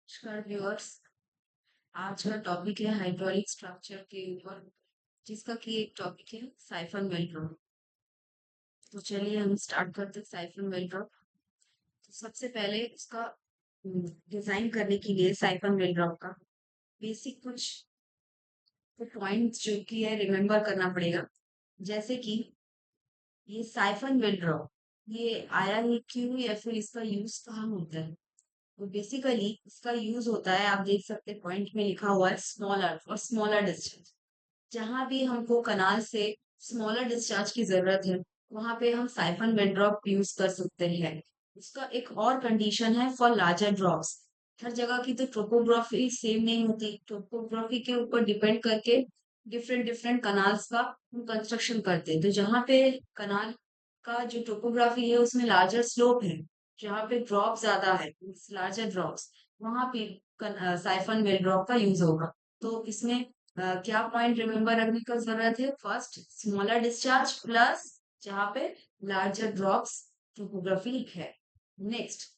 नमस्कार व्यूअर्स। आज का टॉपिक है हाइड्रोलिक स्ट्रक्चर के ऊपर, जिसका कि एक टॉपिक है साइफन वेल ड्रॉ। तो चलिए हम स्टार्ट करते हैं साइफन वेल ड्रॉ। तो सबसे पहले उसका डिजाइन करने के लिए साइफन वेल ड्रॉ का बेसिक कुछ पॉइंट्स जो कि है रिमेम्बर करना पड़ेगा। जैसे कि ये साइफन वेल ड्रॉ ये आया है क्यों या फिर इसका यूज कहाँ होता है। तो बेसिकली इसका यूज होता है, आप देख सकते हैं पॉइंट में लिखा हुआ है स्मॉलर और स्मॉलर डिस्टेंस। जहां भी हमको कनाल से स्मॉलर डिस्चार्ज की जरूरत है, वहां पे हम साइफन वेल ड्रॉप यूज कर सकते हैं। इसका एक और कंडीशन है फॉर लार्जर ड्रॉप्स। हर जगह की तो टोपोग्राफी सेम नहीं होती, टोपोग्राफी के ऊपर डिपेंड करके डिफरेंट डिफरेंट कनाल्स का हम कंस्ट्रक्शन करते हैं। तो जहाँ पे कनाल का जो टोपोग्राफी है उसमें लार्जर स्लोप है, जहाँ पे ड्रॉप ज्यादा है, लार्जर ड्रॉप्स, वहां पे साइफन वेल ड्रॉप का यूज होगा। तो इसमें क्या पॉइंट रिमेम्बर रखने का जरूरत है? फर्स्ट, स्मॉलर डिस्चार्ज प्लस जहाँ पे लार्जर ड्रॉप्स टोपोग्राफी है। नेक्स्ट,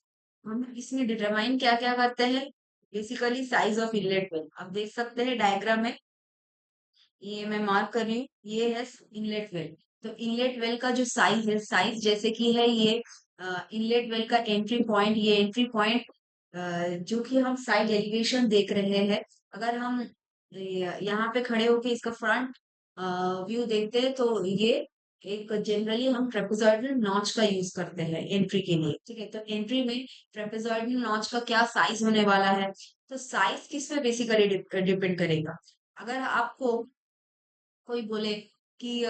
हम इसमें डिटरमाइन क्या क्या करते हैं? Basically size of inlet well आप देख सकते हैं डायग्राम में, ये मैं मार्क कर रही हूँ, ये है इनलेट वेल। तो इनलेट वेल का जो साइज है, साइज जैसे कि है ये इनलेट वेल का एंट्री पॉइंट, ये एंट्री पॉइंट जो कि हम साइड एलिवेशन देख रहे हैं। अगर हम यहाँ पे खड़े होके इसका फ्रंट व्यू देखते हैं तो ये एक जनरली हम ट्रेपेजॉइडल नॉच का यूज करते हैं एंट्री के लिए। ठीक है, तो एंट्री में ट्रेपेजॉइडल नॉच का क्या साइज होने वाला है? तो साइज किस पे बेसिकली डिपेंड करेगा? अगर आपको कोई बोले कि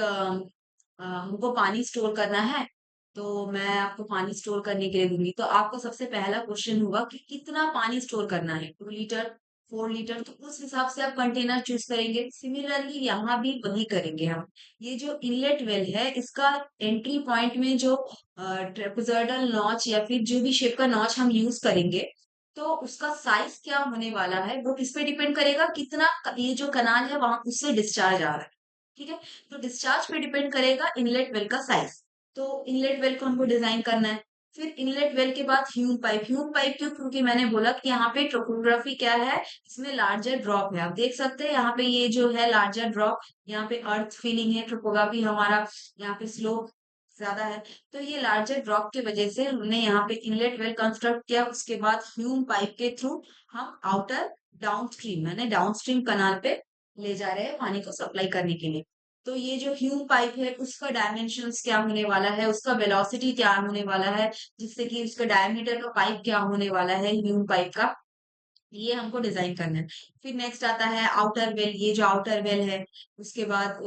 हमको पानी स्टोर करना है, तो मैं आपको पानी स्टोर करने के लिए दूंगी, तो आपको सबसे पहला क्वेश्चन होगा कि कितना पानी स्टोर करना है, 2 लीटर, 4 लीटर, तो उस हिसाब से आप कंटेनर चूज करेंगे। सिमिलरली यहाँ भी वही करेंगे हम। ये जो इनलेट वेल है, इसका एंट्री पॉइंट में जो ट्रेपेजॉइडल नॉच या फिर जो भी शेप का नॉच हम यूज करेंगे, तो उसका साइज क्या होने वाला है वो किस पे डिपेंड करेगा? कितना ये जो कनाल है वहां उससे डिस्चार्ज आ रहा है। ठीक है, तो डिस्चार्ज पे डिपेंड करेगा इनलेट वेल का साइज। तो इनलेट वेल को हमको डिजाइन करना है। फिर इनलेट वेल के बाद ह्यूम पाइप। ह्यूम पाइप क्यों? क्योंकि मैंने बोला कि यहाँ पे टोपोग्राफी क्या है, इसमें लार्जर ड्रॉप है। आप देख सकते हैं यहाँ पे ये जो है लार्जर ड्रॉप, यहाँ पे अर्थ फीलिंग है, टोपोग्राफी हमारा यहाँ पे स्लोप ज्यादा है। तो ये लार्जर ड्रॉप की वजह से हमने यहाँ पे इनलेट वेल कंस्ट्रक्ट किया। उसके बाद ह्यूम पाइप के थ्रू हम आउटर डाउन स्ट्रीम, मैंने डाउन स्ट्रीम कनाल पे ले जा रहे हैं पानी को सप्लाई करने के लिए। तो ये जो ह्यूम पाइप है उसका डायमेंशंस क्या होने वाला है, उसका वेलोसिटी क्या होने वाला है, जिससे कि उसका डायमीटर का पाइप क्या होने वाला है ह्यूम पाइप का, ये हमको डिजाइन करना है। फिर नेक्स्ट आता है आउटर वेल। ये जो आउटर वेल है, उसके बाद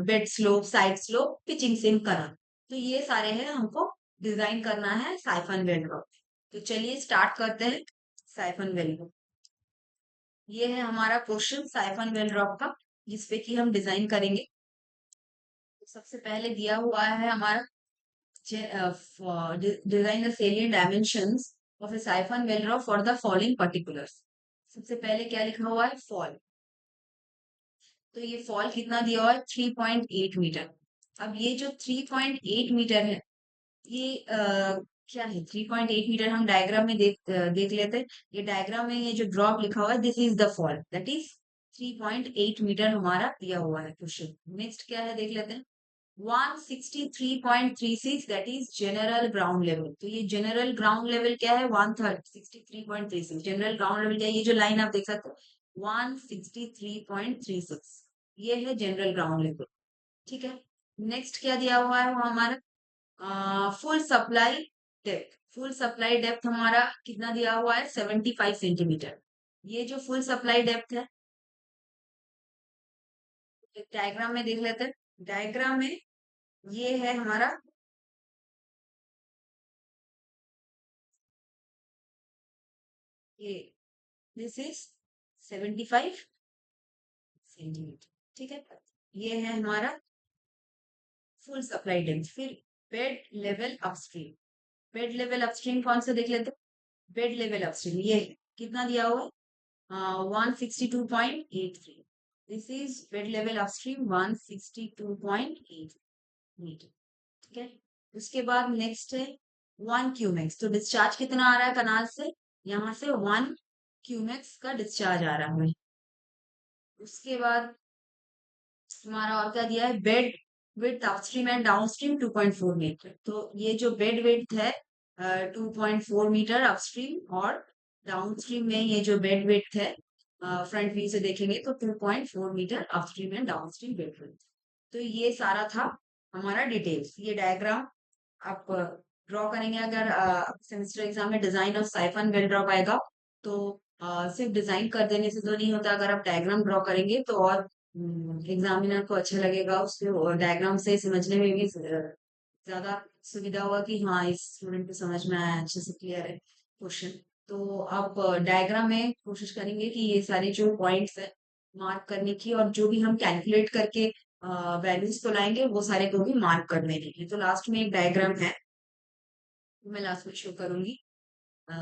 bed slope, side slope, pitching sink करना, तो ये सारे हैं हमको डिजाइन करना है साइफन वेल का। तो चलिए स्टार्ट करते हैं साइफन वेल को। ये है हमारा क्वेश्चन साइफन वेल ड्रॉप का, जिसपे कि हम डिजाइन करेंगे। तो सबसे पहले दिया हुआ है हमारा design the salient dimensions of a siphon well draw for the following particulars। सबसे पहले क्या लिखा हुआ है? फॉल। तो ये फॉल कितना दिया हुआ है? 3.8 मीटर। अब ये जो 3.8 मीटर है, ये क्या है? 3.8 मीटर हम डायग्राम में देख लेते हैं। ये डायग्राम में ये जो ड्रॉप लिखा हुआ है, this is the fall, that is 3.8 metre हमारा दिया हुआ है क्वेश्चन। नेक्स्ट क्या है देख लेते हैं। 163.36, that is general ground level. तो ये जनरल ग्राउंड लेवल क्या है? 163.36 जनरल ग्राउंड लेवल क्या है? ये जो लाइन आप देख सकते हो 163.36, ये है जनरल ग्राउंड लेवल। ठीक है, नेक्स्ट क्या दिया हुआ है वो हमारा full supply depth. Full supply depth हमारा कितना दिया हुआ है? 75 सेंटीमीटर। ये जो फुल सप्लाई डेप्थ है, डायग्राम में देख लेते हैं। डायग्राम में ये है हमारा, ये दिस इज 75 सेंटीमीटर। ठीक है, ये है हमारा फुल सप्लाई डेप्थ। फिर bed level upstream. Bed level upstream कौन सा देख लेते हैं। बेड लेवल अपस्ट्रीम ये है, कितना दिया हुआ है? 162.83। This is bed level upstream 162.8 metre. ठीक है, उसके बाद नेक्स्ट है 1 क्यूमेक्स। तो डिस्चार्ज कितना आ रहा है कनाल से? यहाँ से 1 क्यूमेक्स का डिस्चार्ज आ रहा है। उसके बाद हमारा और क्या दिया है, bed width upstream and downstream 2.4 metre. तो ये जो बेड विड्थ है 2.4 मीटर अपस्ट्रीम, और डाउनस्ट्रीम में ये जो बेड विड्थ है फ्रंट व्यू से देखेंगे तो 2.4 metre upstream and downstream bed width. तो ये सारा था हमारा डिटेल्स। ये डायग्राम आप ड्रॉ करेंगे अगर सेमेस्टर एग्जाम में design of siphon well drop आएगा तो सिर्फ डिजाइन कर देने से तो नहीं होता, अगर आप डायग्राम ड्रॉ करेंगे तो और एग्जामिनर को अच्छा लगेगा, उसको डायग्राम से समझने में भी ज्यादा सुविधा हुआ कि हाँ इस स्टूडेंट को समझ में आया, अच्छे से क्लियर है क्वेश्चन। तो आप डायग्राम में कोशिश करेंगे कि ये सारे जो पॉइंट्स है मार्क करने की, और जो भी हम कैलकुलेट करके वैल्यूज को लाएंगे वो सारे को भी मार्क कर लेंगे। तो लास्ट में एक डायग्राम है, मैं लास्ट में शो करूंगी। अ,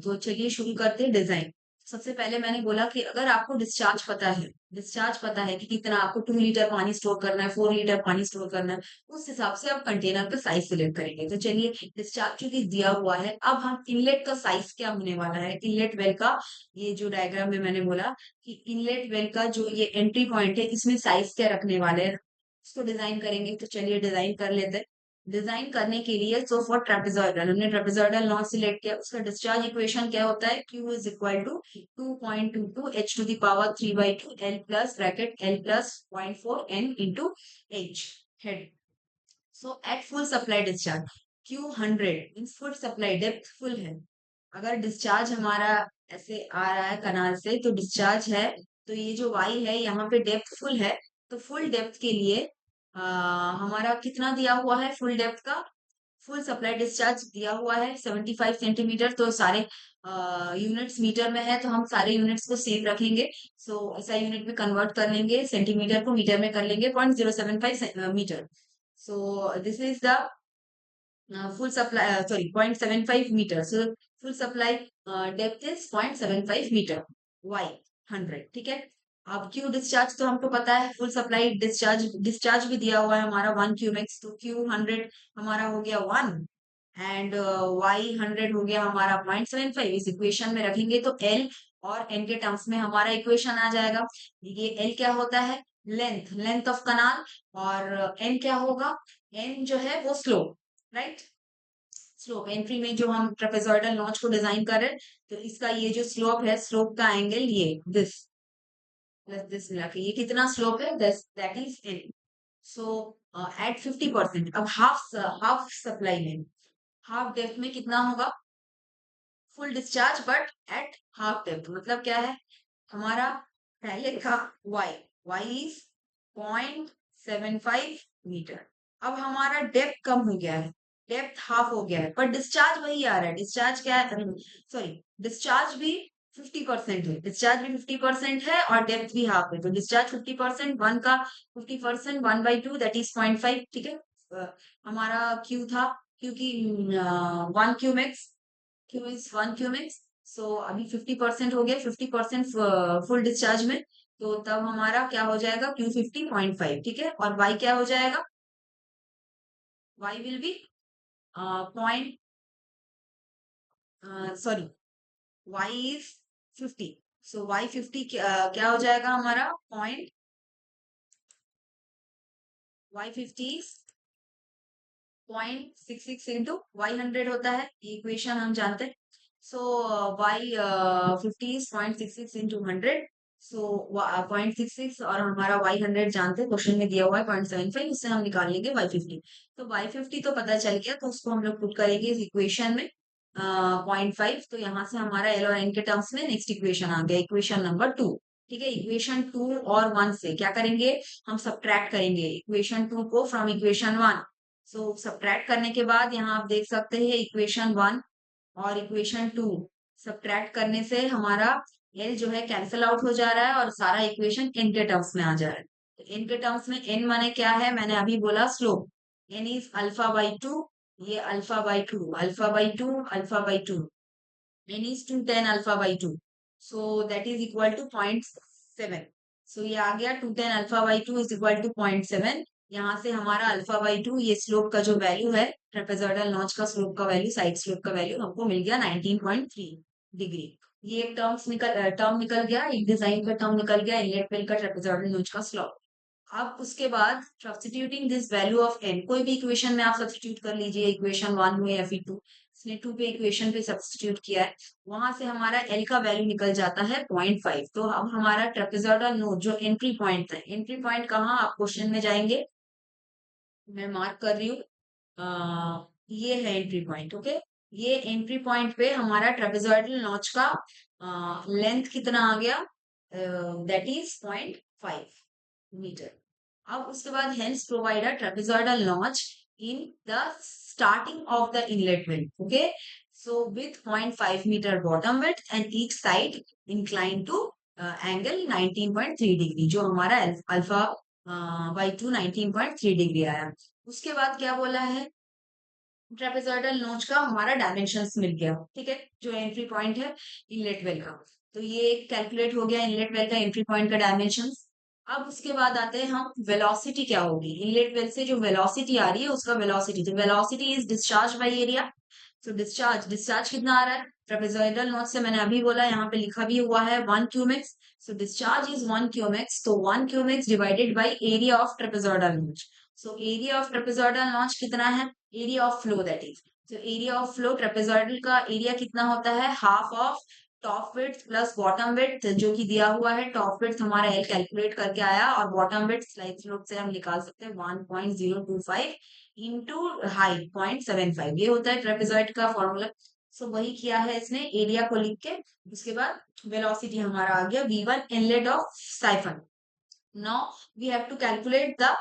तो चलिए शुरू करते हैं डिजाइन। सबसे पहले मैंने बोला कि अगर आपको डिस्चार्ज पता है कि कितना आपको 2 लीटर पानी स्टोर करना है, 4 लीटर पानी स्टोर करना है, उस हिसाब से आप कंटेनर का साइज सिलेक्ट करेंगे। तो चलिए डिस्चार्ज चूंकि दिया हुआ है, अब हम इनलेट का साइज क्या होने वाला है, इनलेट वेल का, ये जो डायग्राम में मैंने बोला कि इनलेट वेल का जो ये एंट्री पॉइंट है इसमें साइज क्या रखने वाले हैं, उसको डिजाइन करेंगे। तो चलिए डिजाइन कर लेते हैं। डिजाइन करने के लिए सो फॉर ट्रेपेजॉइडल हमने ट्रेपेजॉइडल नॉट सिलेक्ट किया, उसका डिस्चार्ज इक्वेशन क्या होता है, Q is equal to 2.22 h to the power 3/2 L plus bracket L plus 0.4 N into H head. So at full supply discharge Q 100 means full supply depth full है। अगर discharge हमारा ऐसे आ रहा है कनाल से तो डिस्चार्ज है, तो ये जो y है यहाँ पे डेप्थ फुल है। तो फुल डेप्थ के लिए हमारा कितना दिया हुआ है फुल डेप्थ का, फुल सप्लाई डिस्चार्ज दिया हुआ है 75 सेंटीमीटर। तो सारे यूनिट्स मीटर में है तो हम सारे यूनिट्स को सेम रखेंगे। सो ऐसा यूनिट में कन्वर्ट कर लेंगे, सेंटीमीटर को मीटर में कर लेंगे 0.075 metre. So this is the full supply, sorry, 0.75 meter. So full supply depth is 0.75 meter. Y 100, ठीक है। अब Q डिस्चार्ज तो हमको पता है, फुल सप्लाई डिस्चार्ज भी दिया हुआ है हमारा 1 क्यूमेक्स, तो Q 100 हमारा हो गया 1, एंड Y 100 हो गया हमारा 0.75। इस इक्वेशन में रखेंगे तो L और N के टर्म्स में हमारा इक्वेशन आ जाएगा। ये L क्या होता है, लेंथ ऑफ कनाल, और N क्या होगा, N जो है वो स्लोप, राइट। स्लोप एंट्री में जो हम ट्रेपेजॉइडल नॉच को डिजाइन कर रहे हैं, तो इसका ये जो स्लोप है, स्लोप का एंगल ये दिस प्लस दिस मिला के ये कितना स्लोप है, this that is N. So at 50%, अब हाफ सप्लाई में, हाफ डेप्थ में कितना होगा, full discharge but at half depth, मतलब क्या है हमारा पहले था y, y इज 0.75 मीटर। अब हमारा डेप्थ कम हो गया है, डेप्थ हाफ हो गया है, पर डिस्चार्ज वही आ रहा है। डिस्चार्ज क्या है, सॉरी, डिस्चार्ज भी 50% है, डिस्चार्ज भी 50% है और डेप्थ भी हाफ है। तो डिस्चार्ज 50%, वन का 50%, 1/2 दैट इज 0.5, ठीक है। हमारा क्यू था, क्योंकि 1 क्यूमेक्स, क्यू इज 1 क्यूमेक्स। सो अभी 50% हो गया, 50% फुल डिस्चार्ज में, तो तब हमारा क्या हो जाएगा, Q 50.5, ठीक है। और Y क्या हो जाएगा, Y will be point, sorry, Y is 50। So Y 50 क्या हो जाएगा हमारा पॉइंट, Y 50 0.66 इंटू Y 100 होता है, ये इक्वेशन हम जानते हैं। सो Y 50 इज 0.66 इंटू 100। सो 0.66 और हमारा Y 100 जानते हैं, क्वेश्चन में दिया हुआ है 0.75, उससे हम निकाल लेंगे Y 50। तो Y 50 तो पता चल गया, तो उसको हम लोग पुट करेंगे इस इक्वेशन में 0.5। तो यहाँ से हमारा L और N के टर्म्स में नेक्स्ट इक्वेशन आ गया, इक्वेशन नंबर 2, ठीक है। इक्वेशन 2 और 1 से क्या करेंगे, हम सब्ट्रैक्ट करेंगे इक्वेशन 2 को फ्रॉम इक्वेशन 1। सो सब्ट्रैक्ट करने के बाद यहाँ आप देख सकते हैं इक्वेशन 1 और इक्वेशन 2 सब्ट्रैक्ट करने से हमारा एल जो है कैंसिल आउट हो जा रहा है और सारा इक्वेशन एन के टर्म्स में आ जा रहा है। तो एन के टर्म्स में एन माने क्या है, मैंने अभी बोला स्लोप, एन इज अल्फा/2, ये अल्फा/2, अल्फा/2, अल्फा/2, n is to 10 alpha by 2. So that is equal to 0.7. So ये आ गया 2 10 alpha by 2 is equal to 0.7। यहाँ से हमारा अल्फा बाई 2 ये स्लोप का जो वैल्यू है, ट्रेपेजॉइडल नॉच का स्लोप का वैल्यू, साइड स्लोप का वैल्यू हमको मिल गया 19.3 डिग्री। ये एक टर्म निकल गया, एक डिजाइन का टर्म निकल गया, इनलेट वेल का ट्रेपेजॉइडल नोच का स्लॉट। अब उसके बाद substituting this value of N, कोई भी इक्वेशन में आप सब्स्टिट्यूट कर लीजिए, इक्वेशन 1 में या फिर 2, इसने 2 पे इक्वेशन पे सब्स्टिट्यूट किया है, वहां से हमारा एल का वैल्यू निकल जाता है 0.5। तो अब हमारा ट्रेपेजॉइडल नोच जो एंट्री पॉइंट है, एंट्री पॉइंट कहाँ आप क्वेश्चन में जाएंगे, मैं मार्क कर रही हूँ, ये है एंट्री पॉइंट। ओके, ये एंट्री पॉइंट पे हमारा ट्रेपेजॉइडल नॉच का लेंथ कितना आ गया, दैट इज 0.5 मीटर। अब उसके बाद hence provide a trapezoidal notch in the starting of the inlet wind. Okay, so with 0.5 metre bottom width and each side incline to angle 19.3 degree, जो हमारा alpha by two 19.3 degree आया। उसके बाद क्या बोला है, ट्रेपेजॉइडल नोच का हमारा डायमेंशंस मिल गया, ठीक है, जो एंट्री पॉइंट है इनलेट वेल का। तो ये कैलकुलेट हो गया इनलेट वेल का एंट्री पॉइंट का डायमेंशंस। अब उसके बाद आते हैं हम, वेलोसिटी क्या होगी, इनलेट वेल से जो वेलोसिटी आ रही है उसका वेलोसिटी, तो velocity is discharge by area. तो डिस्चार्ज कितना आ रहा है, ट्रेपेजॉइडल नोच से मैंने अभी बोला, यहाँ पे लिखा भी हुआ है 1 cumecs. So discharge is 1 cumecs, तो 1 cumecs divided by area of trapezoidal नोच। सो एरिया ऑफ ट्रेपेजॉइडल नोच कितना है, area of flow that is, तो एरिया ऑफ फ्लो ट्रेपेजॉइडल का एरिया कितना होता है, half of top width plus bottom width, जो कि दिया हुआ है, टॉप विड्थ हमारा एल कैलकुलेट करके आया, और बॉटम विड्थ स्लाइड स्लोप से हम निकाल सकते हैं 1.025 इंटू हाइट 0.75, ये होता है ट्रेपेजॉइड का फॉर्मूला। सो वही किया है इसने, एरिया को लिख के। उसके बाद वेलोसिटी हमारा आ गया v1 inlet of siphon. Now we have to calculate the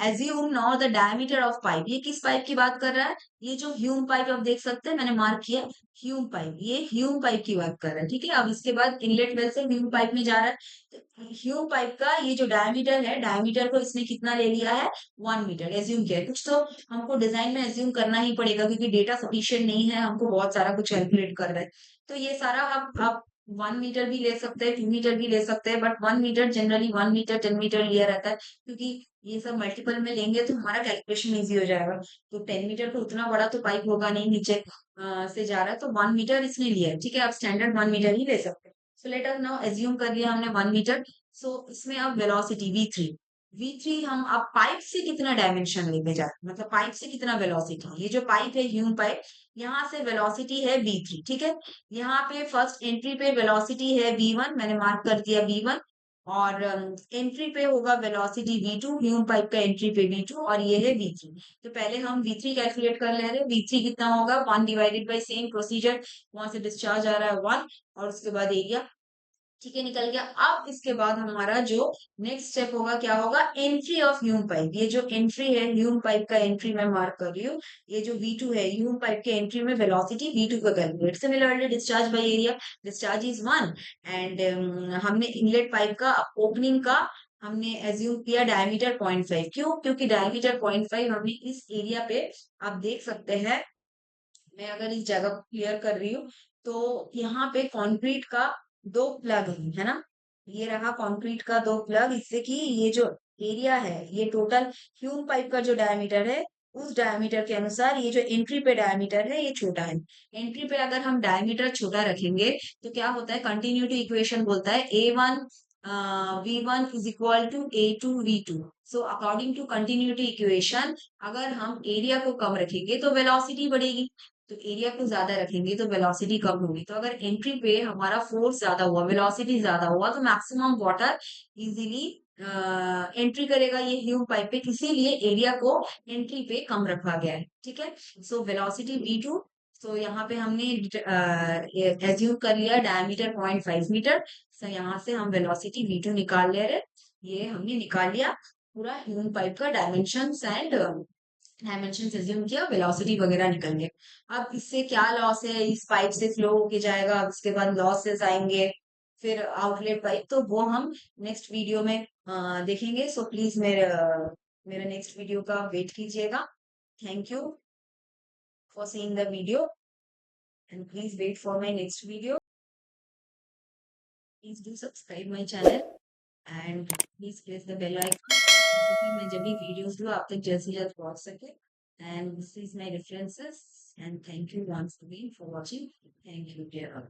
assume now the diameter of pipe। ये किस पाइप की बात कर रहा है, ये जो ह्यूम पाइप आप देख सकते हैं, मैंने मार्क किया ह्यूम पाइप, ये ह्यूम पाइप की बात कर रहा है, ठीक है। अब इसके बाद इनलेट वेल से ह्यूम पाइप में जा रहा है, तो ह्यूम पाइप का ये जो डायमीटर है, डायमीटर को इसने कितना ले लिया है, 1 मीटर एज्यूम किया है। कुछ तो हमको डिजाइन में एज्यूम करना ही पड़ेगा, क्योंकि डेटा सफिशियंट नहीं है, हमको बहुत सारा कुछ कैलकुलेट कर रहा है। तो ये सारा आप 1 मीटर भी ले सकते हैं, 2 मीटर भी ले सकते हैं, but 1 metre generally 1 metre 10 metre लिया रहता है, क्योंकि ये सब मल्टीपल में लेंगे तो हमारा कैलकुलेशन इजी हो जाएगा। तो 10 मीटर तो उतना बड़ा तो पाइप होगा नहीं, नीचे से जा रहा है, तो 1 मीटर इसने लिया है, ठीक है, आप स्टैंडर्ड 1 मीटर ही ले सकते हैं। So let us now assume कर लिया हमने 1 मीटर। सो इसमें अब वेलोसिटी v3 हम अब पाइप से कितना डायमेंशन लेके जा रहे हैं, मतलब पाइप से कितना वेलोसिटी, ये जो पाइप है ह्यूम पाइप, यहाँ से वेलोसिटी है v3, ठीक है। यहाँ पे फर्स्ट एंट्री पे वेलोसिटी है v1, मैंने मार्क कर दिया v1, और एंट्री पे होगा वेलोसिटी v2, ह्यूम पाइप का एंट्री पे v2, और ये है v3। तो पहले हम v3 कैलकुलेट कर ले रहे हैं, v3 कितना होगा, 1 डिवाइडेड बाई सेम प्रोसीजर, वहां से डिस्चार्ज आ रहा है 1, और उसके बाद एरिया, ठीक है, निकल गया। अब इसके बाद हमारा जो नेक्स्ट स्टेप होगा, क्या होगा, एंट्री ऑफ ह्यूम पाइप, ये जो एंट्री है ह्यूम पाइप का एंट्री मैं मार्क कर रही हूँ, ये जो v2 है ह्यूम पाइप के एंट्री में वेलोसिटी v2 का calculate, similarly discharge by area, discharge is 1, and हमने इनलेट पाइप का ओपनिंग का हमने एज्यूम किया डायमीटर 0.5, क्यों, क्योंकि डायमीटर 0.5 हमने इस एरिया पे, आप देख सकते हैं, मैं अगर इस जगह को क्लियर कर रही हूँ, तो यहाँ पे कंक्रीट का 2 प्लग है ना, ये रहा कंक्रीट का 2 प्लग, इससे कि ये जो एरिया है, ये टोटल ह्यूम पाइप का जो डायमीटर है, उस डायमीटर के अनुसार ये जो एंट्री पे डायमीटर है ये छोटा है। एंट्री पे अगर हम डायमीटर छोटा रखेंगे तो क्या होता है, कंटिन्यूटी इक्वेशन बोलता है a1 v1 is equal to a2 v2। So according to continuity equation, अगर हम एरिया को कम रखेंगे तो वेलोसिटी बढ़ेगी, तो एरिया को ज्यादा रखेंगे तो वेलोसिटी कम होगी। तो अगर एंट्री पे हमारा फोर्स ज्यादा हुआ, वेलोसिटी ज्यादा हुआ, तो मैक्सिमम वाटर इजीली एंट्री करेगा ये ह्यूम पाइप पे, इसीलिए एरिया को एंट्री पे कम रखा गया है, ठीक है। सो वेलोसिटी v2, तो यहाँ पे हमने एज्यूम कर लिया डायमीटर 0.5 मीटर। सो यहाँ से हम वेलोसिटी v2 निकाल ले रहे, ये हमने निकाल लिया पूरा ह्यूम पाइप का डायमेंशन एंड डायमेंशन एज्यूम किया, वेलोसिटी वगैरह निकल गए। अब इससे क्या लॉस है, इस पाइप से फ्लो होके जाएगा, अब उसके बाद लॉसेस आएंगे, फिर आउटलेट पाइप, तो वो हम नेक्स्ट वीडियो में देखेंगे। सो प्लीज मेरे नेक्स्ट वीडियो का वेट कीजिएगा। Thank you for seeing the video, and please wait for my next video. Please do subscribe my channel, and please press the bell icon, ताकि मैं जब भी videos दूँ आप तक जल्द से जल्द पहुंच सके। And this is my references, and thank you once again for watching. Thank you, dear.